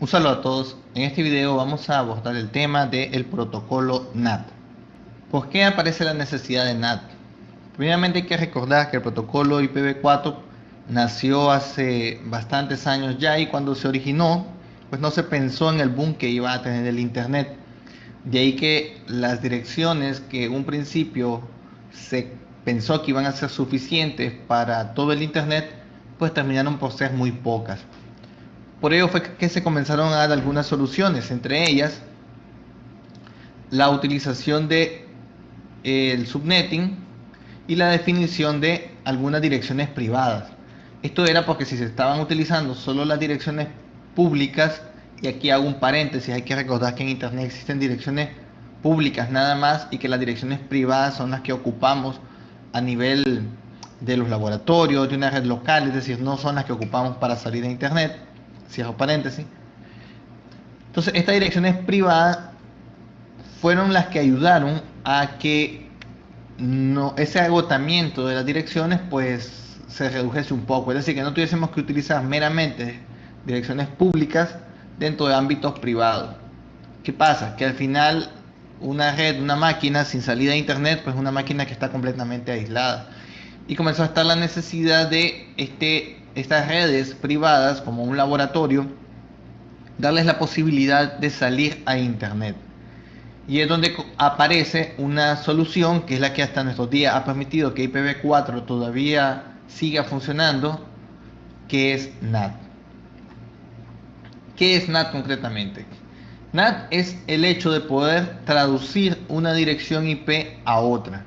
Un saludo a todos. En este video vamos a abordar el tema del protocolo NAT. ¿Por qué aparece la necesidad de NAT? Primeramente hay que recordar que el protocolo IPv4 nació hace bastantes años ya, y cuando se originó, pues no se pensó en el boom que iba a tener el Internet. De ahí que las direcciones que en un principio se pensó que iban a ser suficientes para todo el Internet, pues terminaron por ser muy pocas. Por ello fue que se comenzaron a dar algunas soluciones, entre ellas la utilización de el subnetting y la definición de algunas direcciones privadas. Esto era porque si se estaban utilizando solo las direcciones públicas, y aquí hago un paréntesis, hay que recordar que en Internet existen direcciones públicas nada más, y que las direcciones privadas son las que ocupamos a nivel de los laboratorios, de una red local, es decir, no son las que ocupamos para salir a Internet. Cierro paréntesis. Entonces, estas direcciones privadas fueron las que ayudaron a que ese agotamiento de las direcciones pues se redujese un poco. Es decir, que no tuviésemos que utilizar meramente direcciones públicas dentro de ámbitos privados. ¿Qué pasa? Que al final una red, una máquina sin salida a Internet, pues es una máquina que está completamente aislada. Y comenzó a estar la necesidad de estas redes privadas, como un laboratorio, darles la posibilidad de salir a Internet. Y es donde aparece una solución que es la que hasta nuestros días ha permitido que IPv4 todavía siga funcionando, que es NAT. ¿Qué es NAT concretamente? NAT es el hecho de poder traducir una dirección IP a otra.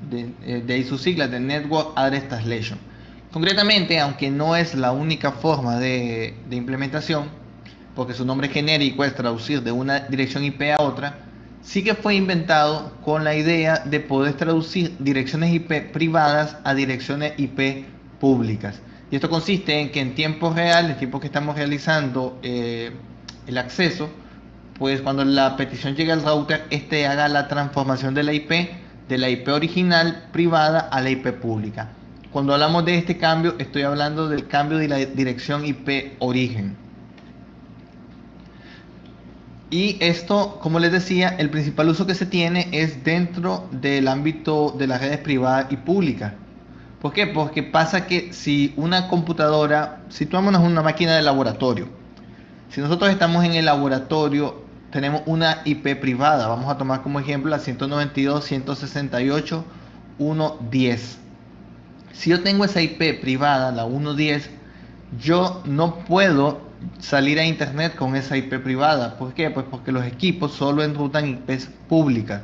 De ahí sus siglas, de Network Address Translation. Concretamente, aunque no es la única forma de implementación, porque su nombre genérico es traducir de una dirección IP a otra, sí que fue inventado con la idea de poder traducir direcciones IP privadas a direcciones IP públicas. Y esto consiste en que en tiempo real, el tiempo que estamos realizando el acceso, pues cuando la petición llegue al router, este haga la transformación de la IP original privada a la IP pública. Cuando hablamos de este cambio, estoy hablando del cambio de la dirección IP origen. Y esto, como les decía, el principal uso que se tiene es dentro del ámbito de las redes privadas y públicas. ¿Por qué? Porque pasa que si una computadora, situámonos en una máquina de laboratorio, si nosotros estamos en el laboratorio, tenemos una IP privada, vamos a tomar como ejemplo la 192.168.1.10. Si yo tengo esa IP privada, la 1.10, yo no puedo salir a Internet con esa IP privada. ¿Por qué? Pues porque los equipos solo enrutan IPs públicas.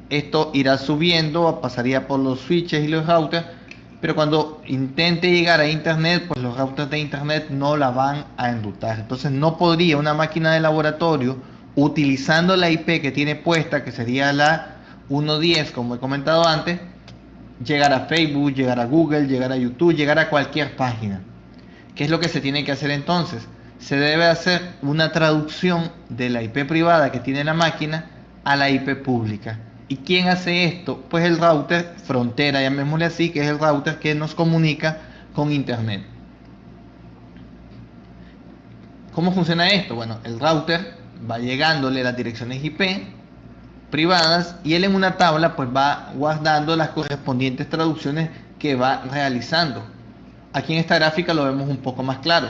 Esto irá subiendo, pasaría por los switches y los routers, pero cuando intente llegar a Internet, pues los routers de Internet no la van a enrutar. Entonces no podría una máquina de laboratorio, utilizando la IP que tiene puesta, que sería la 1.10, como he comentado antes, llegar a Facebook, llegar a Google, llegar a YouTube, llegar a cualquier página. ¿Qué es lo que se tiene que hacer entonces? Se debe hacer una traducción de la IP privada que tiene la máquina a la IP pública. ¿Y quién hace esto? Pues el router frontera, llamémosle así, que es el router que nos comunica con Internet. ¿Cómo funciona esto? Bueno, el router va llegándole las direcciones IP privadas, y él en una tabla pues va guardando las correspondientes traducciones que va realizando. Aquí en esta gráfica lo vemos un poco más claro.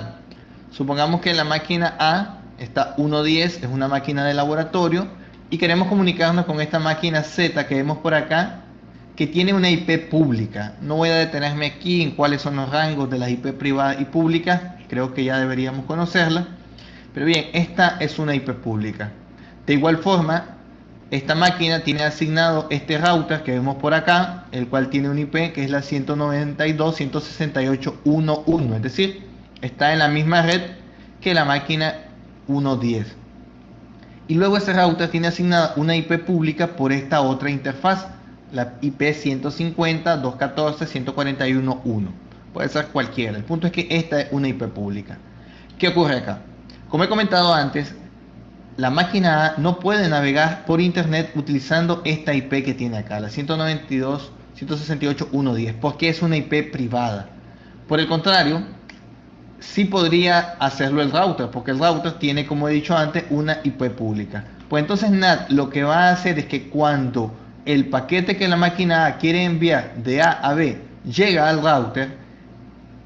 Supongamos que la máquina A está 1.10, es una máquina de laboratorio, y queremos comunicarnos con esta máquina Z que vemos por acá, que tiene una IP pública. No voy a detenerme aquí en cuáles son los rangos de las IP privadas y públicas, creo que ya deberíamos conocerla. Pero bien, esta es una IP pública. De igual forma, esta máquina tiene asignado este router que vemos por acá, el cual tiene un IP que es la 192.168.1.1, es decir, está en la misma red que la máquina 1.10. Y luego ese router tiene asignada una IP pública por esta otra interfaz, la IP 150.214.141.1. Puede ser cualquiera. El punto es que esta es una IP pública. ¿Qué ocurre acá? Como he comentado antes, la máquina A no puede navegar por Internet utilizando esta IP que tiene acá, la 192.168.1.10, porque es una IP privada. Por el contrario, sí podría hacerlo el router, porque el router tiene, como he dicho antes, una IP pública. Pues entonces NAT lo que va a hacer es que cuando el paquete que la máquina A quiere enviar de A a B llega al router,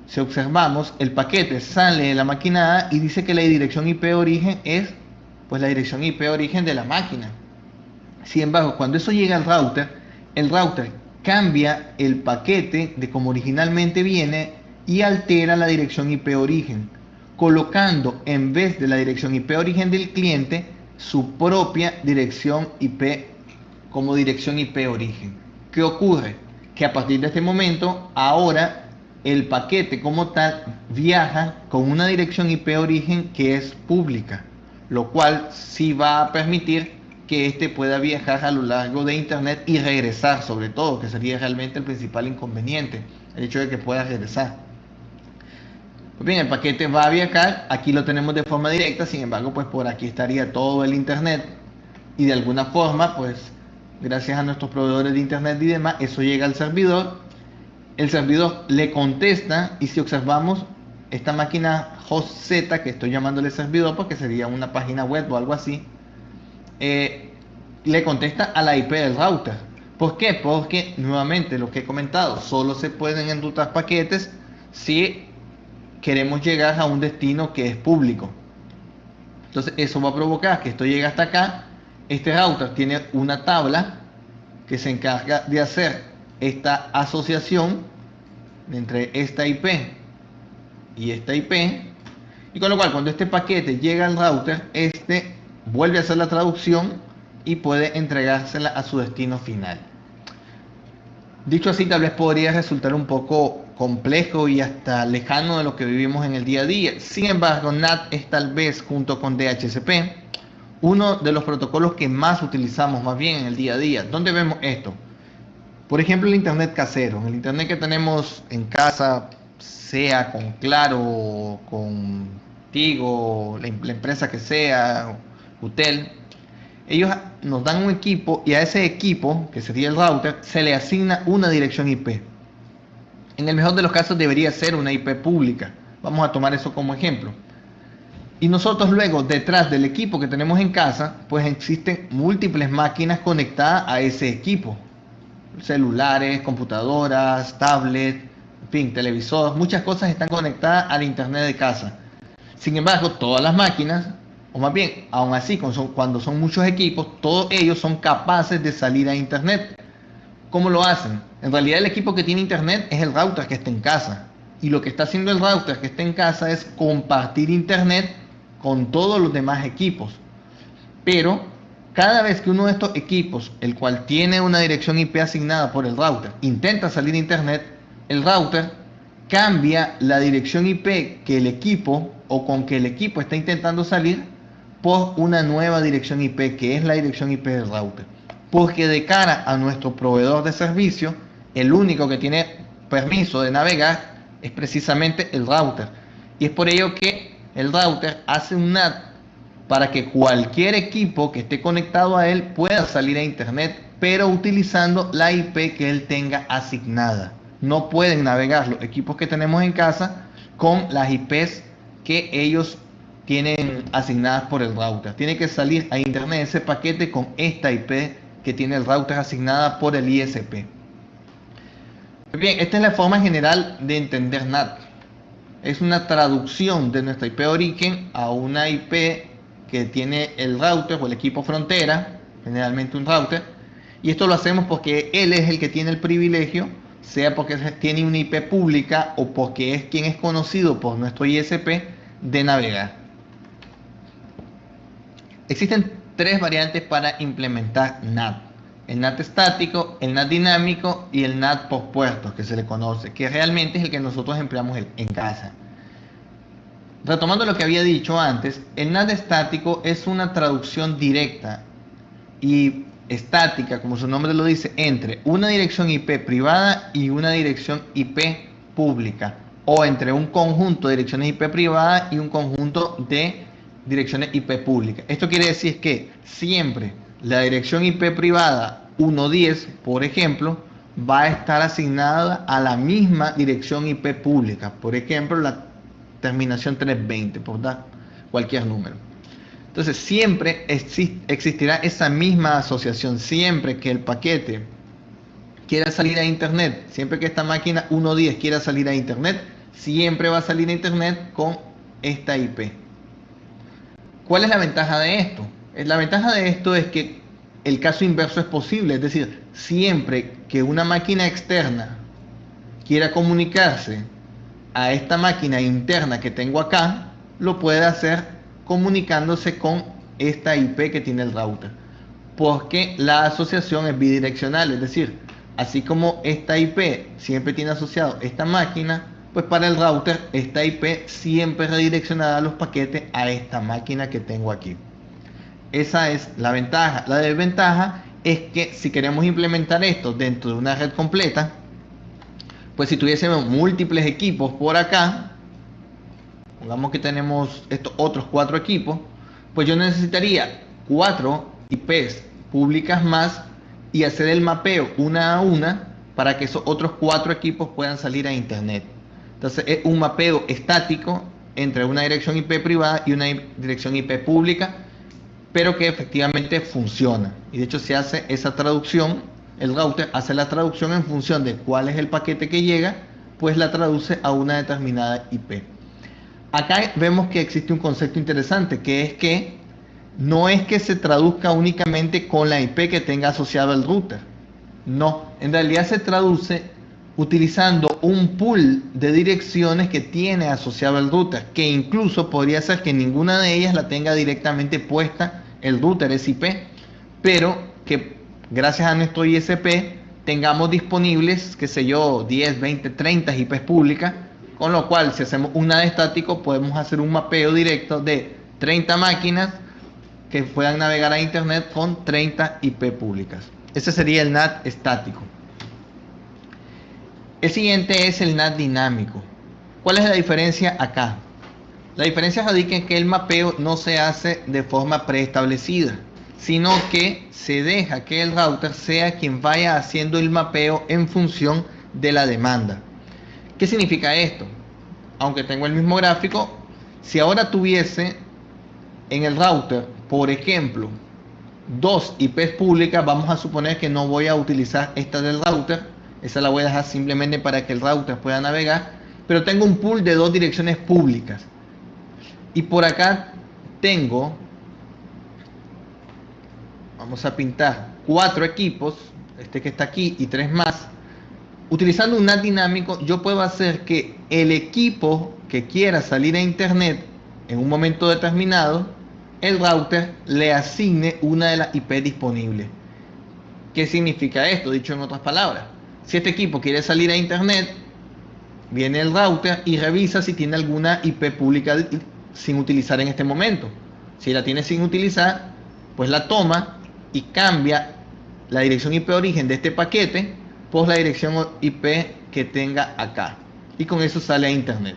si observamos, el paquete sale de la máquina A y dice que la dirección IP origen es pues la dirección IP origen de la máquina. Sin embargo, cuando eso llega al router, el router cambia el paquete de como originalmente viene y altera la dirección IP origen, colocando en vez de la dirección IP origen del cliente su propia dirección IP como dirección IP origen. ¿Qué ocurre? Que a partir de este momento, ahora el paquete como tal viaja con una dirección IP origen que es pública, lo cual sí va a permitir que éste pueda viajar a lo largo de internet y regresar, sobre todo, que sería realmente el principal inconveniente, el hecho de que pueda regresar. Pues bien, el paquete va a viajar, aquí lo tenemos de forma directa, sin embargo, pues por aquí estaría todo el internet y de alguna forma, pues gracias a nuestros proveedores de internet y demás, eso llega al servidor, el servidor le contesta y si observamos esta máquina host Z, que estoy llamándole servidor porque sería una página web o algo así, le contesta a la IP del router. ¿Por qué? Porque nuevamente lo que he comentado, solo se pueden enrutar paquetes si queremos llegar a un destino que es público. Entonces eso va a provocar que esto llegue hasta acá. Este router tiene una tabla que se encarga de hacer esta asociación entre esta IP y esta IP. Y con lo cual cuando este paquete llega al router, este vuelve a hacer la traducción y puede entregársela a su destino final. Dicho así, tal vez podría resultar un poco complejo y hasta lejano de lo que vivimos en el día a día. Sin embargo, NAT es tal vez, junto con DHCP, uno de los protocolos que más utilizamos más bien en el día a día. ¿Dónde vemos esto? Por ejemplo, el internet casero, el internet que tenemos en casa, sea con Claro, con Tigo, la empresa que sea, Utel. Ellos nos dan un equipo y a ese equipo, que sería el router, se le asigna una dirección IP. En el mejor de los casos debería ser una IP pública. Vamos a tomar eso como ejemplo. Y nosotros luego, detrás del equipo que tenemos en casa, pues existen múltiples máquinas conectadas a ese equipo. Celulares, computadoras, tablets, en fin, televisores, muchas cosas están conectadas al internet de casa. Sin embargo, todas las máquinas, o más bien, aún así, cuando son muchos equipos, todos ellos son capaces de salir a internet. ¿Cómo lo hacen? En realidad el equipo que tiene internet es el router que está en casa. Y lo que está haciendo el router que está en casa es compartir internet con todos los demás equipos. Pero cada vez que uno de estos equipos, el cual tiene una dirección IP asignada por el router, intenta salir a internet, el router cambia la dirección IP que el equipo o con que el equipo está intentando salir por una nueva dirección IP, que es la dirección IP del router. Porque de cara a nuestro proveedor de servicio, el único que tiene permiso de navegar es precisamente el router. Y es por ello que el router hace un NAT para que cualquier equipo que esté conectado a él pueda salir a internet, pero utilizando la IP que él tenga asignada. No pueden navegar los equipos que tenemos en casa con las IPs que ellos tienen asignadas por el router. Tiene que salir a internet ese paquete con esta IP que tiene el router asignada por el ISP. Bien, esta es la forma general de entender NAT. Es una traducción de nuestra IP origen a una IP que tiene el router o el equipo frontera, generalmente un router, y esto lo hacemos porque él es el que tiene el privilegio, sea porque tiene una IP pública o porque es quien es conocido por nuestro ISP de navegar. Existen tres variantes para implementar NAT: el NAT estático, el NAT dinámico y el NAT por puertos, que se le conoce, que realmente es el que nosotros empleamos en casa. Retomando lo que había dicho antes, el NAT estático es una traducción directa y estática, como su nombre lo dice, entre una dirección IP privada y una dirección IP pública, o entre un conjunto de direcciones IP privadas y un conjunto de direcciones IP públicas. Esto quiere decir que siempre la dirección IP privada 110, por ejemplo, va a estar asignada a la misma dirección IP pública. Por ejemplo, la terminación 320, por dar cualquier número. Entonces siempre existirá esa misma asociación. Siempre que el paquete quiera salir a internet, siempre que esta máquina 1.10 quiera salir a internet, siempre va a salir a internet con esta IP. ¿Cuál es la ventaja de esto? La ventaja de esto es que el caso inverso es posible, es decir, siempre que una máquina externa quiera comunicarse a esta máquina interna que tengo acá, lo puede hacer comunicándose con esta IP que tiene el router, porque la asociación es bidireccional, es decir, así como esta IP siempre tiene asociado esta máquina, pues para el router esta IP siempre redireccionará los paquetes a esta máquina que tengo aquí. Esa es la ventaja. La desventaja es que si queremos implementar esto dentro de una red completa, pues si tuviésemos múltiples equipos por acá, pongamos que tenemos estos otros 4 equipos, pues yo necesitaría 4 IPs públicas más y hacer el mapeo una a una para que esos otros 4 equipos puedan salir a internet. Entonces es un mapeo estático entre una dirección IP privada y una dirección IP pública, pero que efectivamente funciona. Y de hecho se hace esa traducción, el router hace la traducción en función de cuál es el paquete que llega, pues la traduce a una determinada IP. Acá vemos que existe un concepto interesante, que es que no es que se traduzca únicamente con la IP que tenga asociado el router. No, en realidad se traduce utilizando un pool de direcciones que tiene asociado el router, que incluso podría ser que ninguna de ellas la tenga directamente puesta el router, es IP, pero que gracias a nuestro ISP tengamos disponibles, qué sé yo, 10, 20, 30 IPs públicas, con lo cual si hacemos un NAT estático podemos hacer un mapeo directo de 30 máquinas que puedan navegar a internet con 30 IP públicas. Ese sería el NAT estático. El siguiente es el NAT dinámico. ¿Cuál es la diferencia acá? La diferencia radica en que el mapeo no se hace de forma preestablecida, sino que se deja que el router sea quien vaya haciendo el mapeo en función de la demanda. ¿Qué significa esto? Aunque tengo el mismo gráfico, si ahora tuviese en el router, por ejemplo, 2 IPs públicas, vamos a suponer que no voy a utilizar esta del router, esa la voy a dejar simplemente para que el router pueda navegar, pero tengo un pool de 2 direcciones públicas. Y por acá tengo, vamos a pintar 4 equipos, este que está aquí y 3 más. Utilizando un NAT dinámico, yo puedo hacer que el equipo que quiera salir a internet en un momento determinado, el router le asigne una de las IP disponibles. ¿Qué significa esto? Dicho en otras palabras, si este equipo quiere salir a internet, viene el router y revisa si tiene alguna IP pública sin utilizar en este momento. Si la tiene sin utilizar, pues la toma y cambia la dirección IP origen de este paquete por la dirección IP que tenga acá, y con eso sale a internet.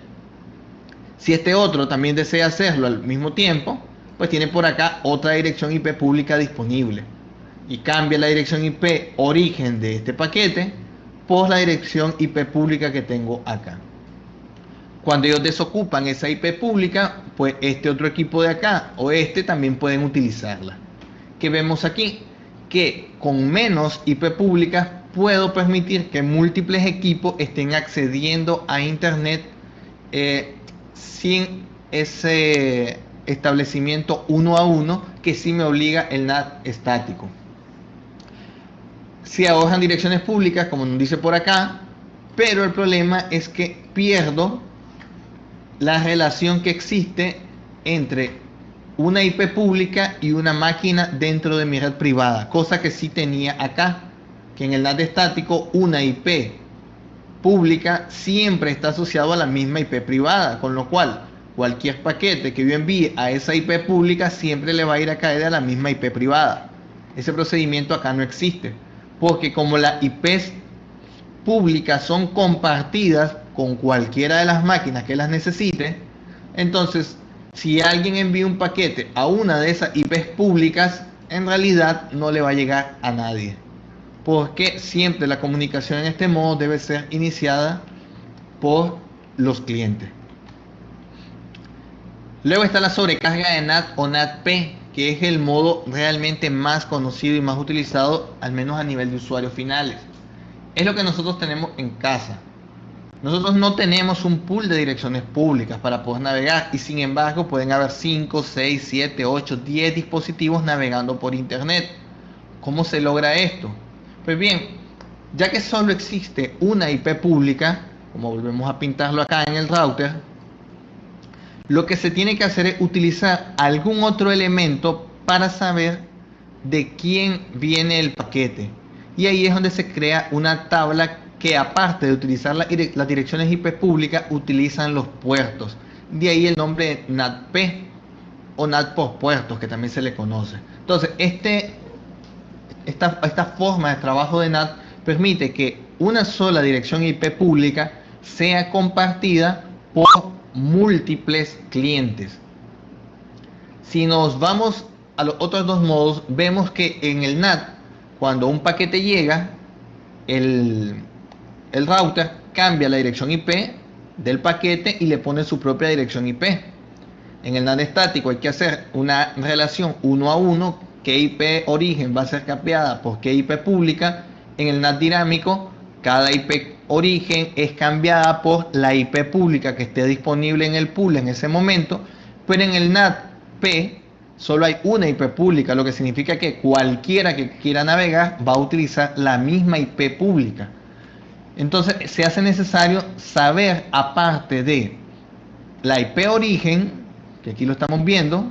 Si este otro también desea hacerlo al mismo tiempo, pues tiene por acá otra dirección IP pública disponible y cambia la dirección IP origen de este paquete por la dirección IP pública que tengo acá. Cuando ellos desocupan esa IP pública, pues este otro equipo de acá o este también pueden utilizarla. ¿Qué vemos aquí? Que con menos IP públicas puedo permitir que múltiples equipos estén accediendo a internet sin ese establecimiento uno a uno que sí me obliga el NAT estático. Se ahorran direcciones públicas, como nos dice por acá, pero el problema es que pierdo la relación que existe entre una IP pública y una máquina dentro de mi red privada, cosa que sí tenía acá, que en el NAT estático una IP pública siempre está asociado a la misma IP privada, con lo cual cualquier paquete que yo envíe a esa IP pública siempre le va a ir a caer a la misma IP privada. Ese procedimiento acá no existe, porque como las IPs públicas son compartidas con cualquiera de las máquinas que las necesite, entonces si alguien envía un paquete a una de esas IPs públicas, en realidad no le va a llegar a nadie, porque siempre la comunicación en este modo debe ser iniciada por los clientes. Luego está la sobrecarga de NAT o NAT-P, que es el modo realmente más conocido y más utilizado, al menos a nivel de usuarios finales. Es lo que nosotros tenemos en casa. Nosotros no tenemos un pool de direcciones públicas para poder navegar y sin embargo pueden haber 5, 6, 7, 8, 10 dispositivos navegando por internet. ¿Cómo se logra esto? Pues bien, ya que solo existe una IP pública, como volvemos a pintarlo acá en el router, lo que se tiene que hacer es utilizar algún otro elemento para saber de quién viene el paquete. Y ahí es donde se crea una tabla que, aparte de utilizar las direcciones IP públicas, utilizan los puertos. De ahí el nombre de NAT-P o NAT por puertos, que también se le conoce. Entonces, esta forma de trabajo de NAT permite que una sola dirección IP pública sea compartida por múltiples clientes. Si nos vamos a los otros dos modos, vemos que en el NAT, cuando un paquete llega, el router cambia la dirección IP del paquete y le pone su propia dirección IP. En el NAT estático hay que hacer una relación uno a uno, qué IP origen va a ser capeada por qué IP pública. En el NAT dinámico, cada IP origen es cambiada por la IP pública que esté disponible en el pool en ese momento, pero en el NAT-P solo hay una IP pública, lo que significa que cualquiera que quiera navegar va a utilizar la misma IP pública. Entonces se hace necesario saber, aparte de la IP origen, que aquí lo estamos viendo,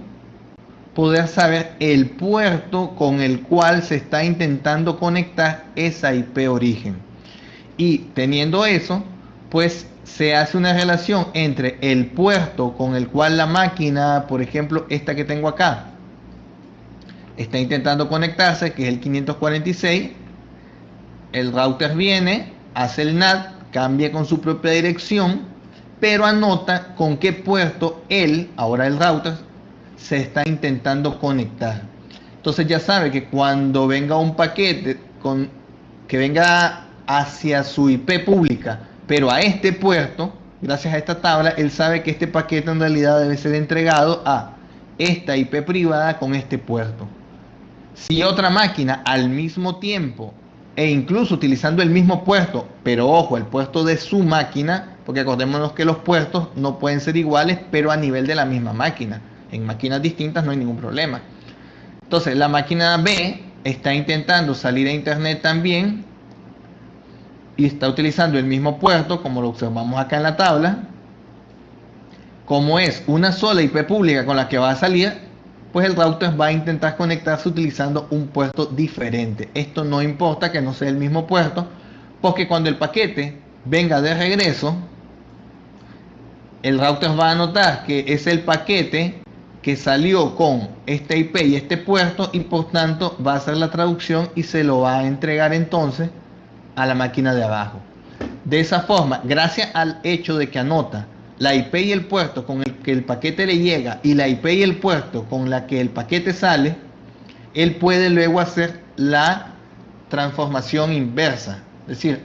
poder saber el puerto con el cual se está intentando conectar esa IP origen. Y teniendo eso, pues se hace una relación entre el puerto con el cual la máquina, por ejemplo, esta que tengo acá, está intentando conectarse, que es el 546. El router viene, hace el NAT, cambia con su propia dirección, pero anota con qué puerto él, ahora el router, se está intentando conectar. Entonces ya sabe que cuando venga un paquete que venga hacia su IP pública, pero a este puerto, gracias a esta tabla, él sabe que este paquete en realidad debe ser entregado a esta IP privada con este puerto. Si otra máquina al mismo tiempo e incluso utilizando el mismo puerto, pero ojo, el puerto de su máquina, porque acordémonos que los puertos no pueden ser iguales, pero a nivel de la misma máquina. En máquinas distintas no hay ningún problema. Entonces la máquina B está intentando salir a internet también y está utilizando el mismo puerto, como lo observamos acá en la tabla. Como es una sola IP pública con la que va a salir, pues el router va a intentar conectarse utilizando un puerto diferente. Esto no importa que no sea el mismo puerto, porque cuando el paquete venga de regreso, el router va a notar que es el paquete que salió con este IP y este puerto, y por tanto va a hacer la traducción y se lo va a entregar entonces a la máquina de abajo. De esa forma, gracias al hecho de que anota la IP y el puerto con el que el paquete le llega y la IP y el puerto con la que el paquete sale, él puede luego hacer la transformación inversa, es decir,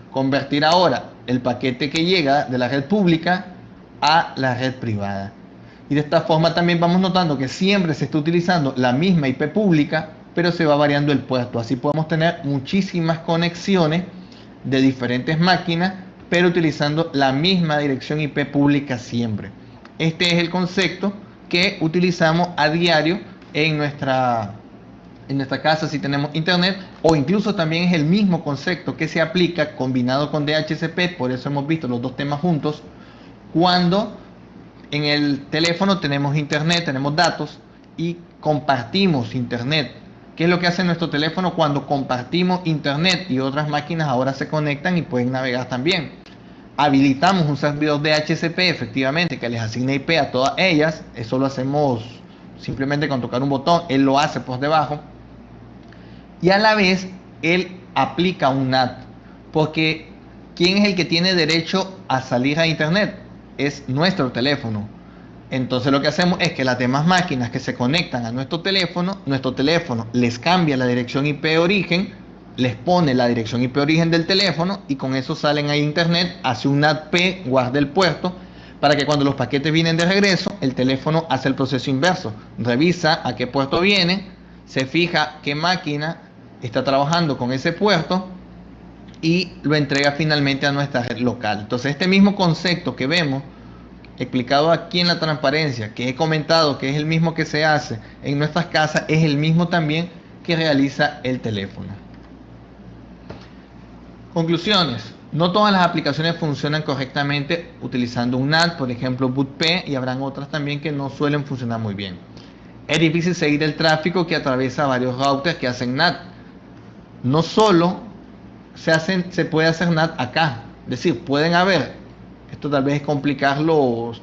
convertir ahora el paquete que llega de la red pública a la red privada. Y de esta forma también vamos notando que siempre se está utilizando la misma IP pública, pero se va variando el puerto. Así podemos tener muchísimas conexiones de diferentes máquinas, pero utilizando la misma dirección IP pública siempre. Este es el concepto que utilizamos a diario en nuestra casa si tenemos internet, o incluso también es el mismo concepto que se aplica combinado con DHCP. Por eso hemos visto los dos temas juntos. Cuando en el teléfono tenemos internet, tenemos datos y compartimos internet. ¿Qué es lo que hace nuestro teléfono cuando compartimos internet y otras máquinas ahora se conectan y pueden navegar también? Habilitamos un servidor DHCP, efectivamente, que les asigna IP a todas ellas. Eso lo hacemos simplemente con tocar un botón, él lo hace por debajo. Y a la vez, él aplica un NAT, porque ¿quién es el que tiene derecho a salir a internet? Es nuestro teléfono. Entonces lo que hacemos es que las demás máquinas que se conectan a nuestro teléfono les cambia la dirección IP origen, les pone la dirección IP origen del teléfono y con eso salen a internet, hace un NAT-P, guarda el puerto, para que cuando los paquetes vienen de regreso, el teléfono hace el proceso inverso, revisa a qué puerto viene, se fija qué máquina está trabajando con ese puerto y lo entrega finalmente a nuestra red local. Entonces este mismo concepto que vemos explicado aquí en la transparencia, que he comentado que es el mismo que se hace en nuestras casas, es el mismo también que realiza el teléfono. Conclusiones. No todas las aplicaciones funcionan correctamente utilizando un NAT, por ejemplo BootP, y habrán otras también que no suelen funcionar muy bien. Es difícil seguir el tráfico que atraviesa varios routers que hacen NAT. No solo se puede hacer NAT acá, es decir, pueden haber, esto tal vez es complicarlo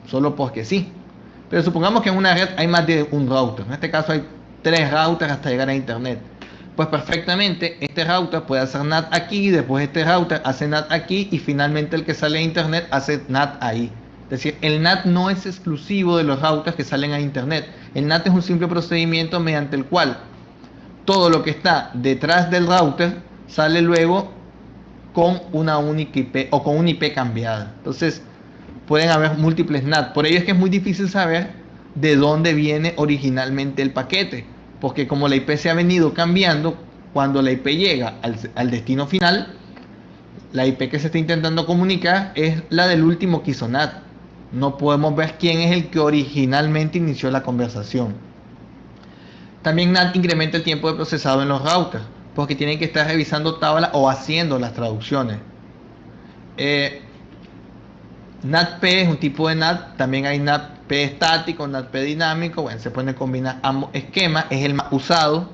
solo porque sí, pero supongamos que en una red hay más de un router, en este caso hay 3 routers hasta llegar a internet. Pues perfectamente este router puede hacer NAT aquí, después este router hace NAT aquí y finalmente el que sale a internet hace NAT ahí. Es decir, el NAT no es exclusivo de los routers que salen a internet. El NAT es un simple procedimiento mediante el cual todo lo que está detrás del router sale luego con una única IP o con una IP cambiada. Entonces pueden haber múltiples NAT. Por ello es que es muy difícil saber de dónde viene originalmente el paquete, porque como la IP se ha venido cambiando, cuando la IP llega al destino final, la IP que se está intentando comunicar es la del último que hizo NAT. No podemos ver quién es el que originalmente inició la conversación. También NAT incrementa el tiempo de procesado en los routers, porque tienen que estar revisando tablas o haciendo las traducciones. NATP es un tipo de NAT, también hay NATP estático, NATP dinámico, bueno, se pueden combinar ambos esquemas, es el más usado.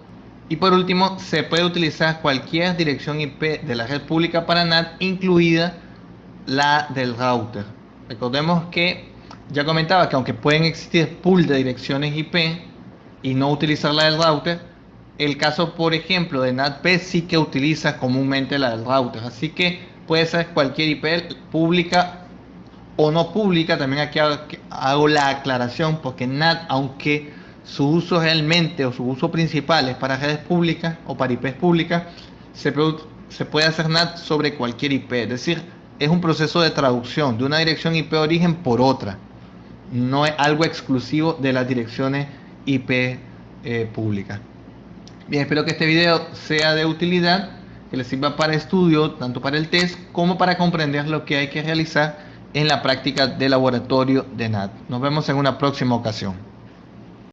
Y por último, se puede utilizar cualquier dirección IP de la red pública para NAT, incluida la del router. Recordemos que ya comentaba que aunque pueden existir pool de direcciones IP y no utilizar la del router, el caso, por ejemplo, de NATP sí que utiliza comúnmente la del router, así que puede ser cualquier IP pública o no pública. También aquí hago la aclaración, porque NAT, aunque su uso realmente o su uso principal es para redes públicas o para IPs públicas, se puede hacer NAT sobre cualquier IP, es decir, es un proceso de traducción de una dirección IP de origen por otra, no es algo exclusivo de las direcciones IP públicas. Bien, espero que este video sea de utilidad, que les sirva para estudio, tanto para el test como para comprender lo que hay que realizar en la práctica de laboratorio de NAT. Nos vemos en una próxima ocasión.